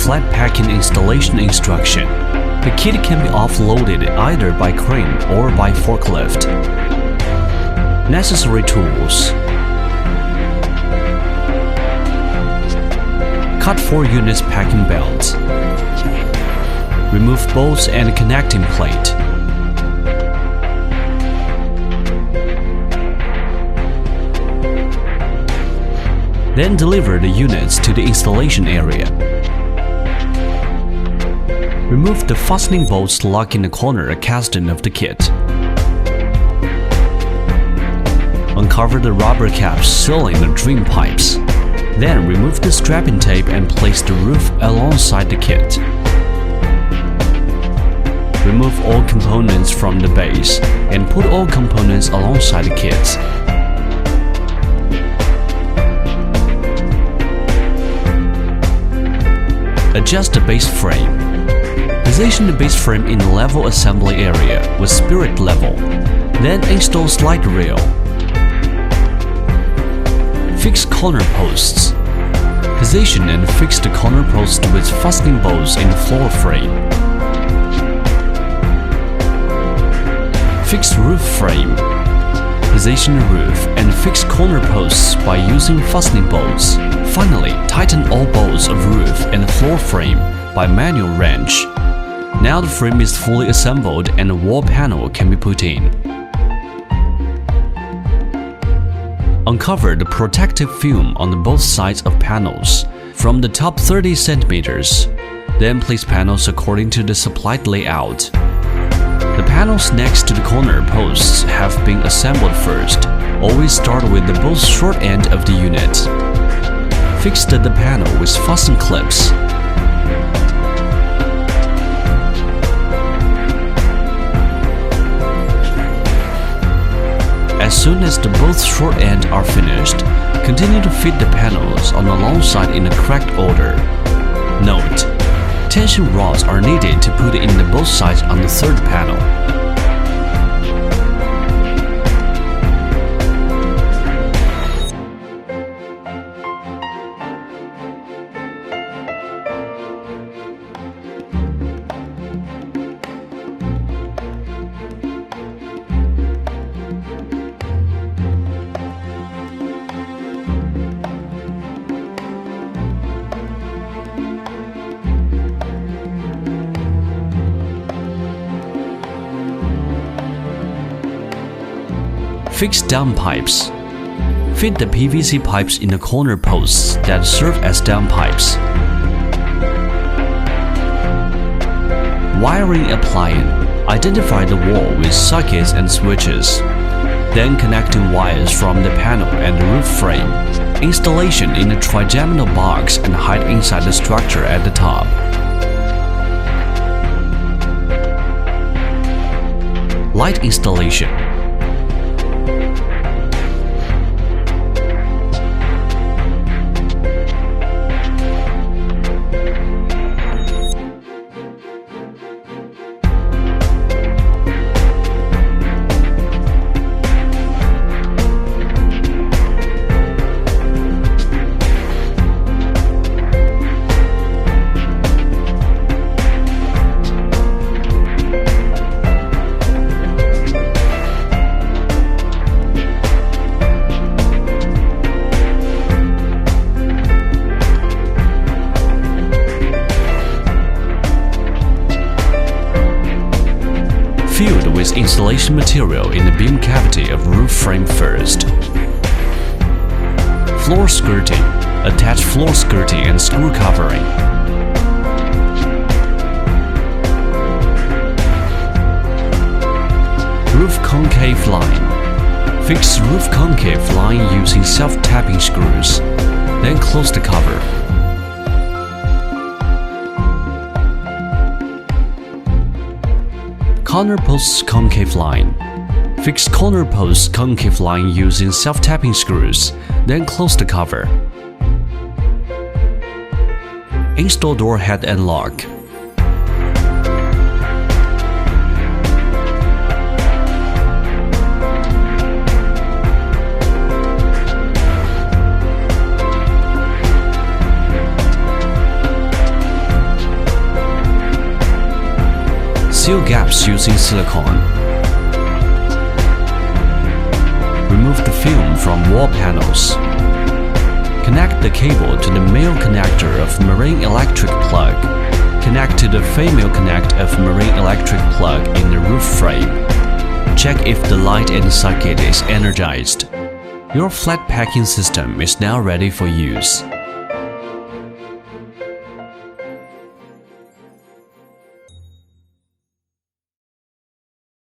flat packing installation instruction. The kit can be offloaded either by crane or by forklift. Necessary tools: cut 4 units packing belt. Remove bolts and connecting plate. Then deliver the units to the installation area. Remove the fastening bolts locking the corner casting of the kit. Uncover the rubber caps sealing the drain pipes. Then remove the strapping tape and place the roof alongside the kit. Remove all components from the base and put all components alongside the kit. Adjust the base frame. Position the base frame in the level assembly area with spirit level. Then install slide rail. Fix corner posts. Position and fix the corner posts with fastening bolts in the floor frame. Fix roof frame. Position the roof and fix corner posts by using fastening bolts. Finally, tighten all bolts of roof and floor frame by manual wrench. Now the frame is fully assembled and the wall panel can be put in. Uncover the protective film on both sides of panels from the top 30 centimeters. Then place panels according to the supplied layout. The panels next to the corner posts have been assembled first. Always start with the both short end of the unit. Fix the panel with fasten clips. As soon as the both short ends are finished, continue to fit the panels on the long side in the correct order. Note: tension rods are needed to put in the both sides on the third panel. Fix downpipes. Fit the PVC pipes in the corner posts that serve as downpipes. Wiring applying. Identify the wall with sockets and switches. Then connecting wires from the panel and the roof frame. Installation in a trigeminal box and hide inside the structure at the top. Light installation. Filled with insulation material in the beam cavity of roof frame first. Floor skirting. Attach floor skirting and screw covering. Roof concave line. Fix roof concave line using self-tapping screws. Then close the cover. Corner posts concave line. Fix corner posts concave line using self-tapping screws, then close the cover. Install door head and lock. Seal gaps using silicone. Remove the film from wall panels. Connect the cable to the male connector of marine electric plug. Connect to the female connect of marine electric plug in the roof frame. Check if the light and socket is energized. Your flat packing system is now ready for use.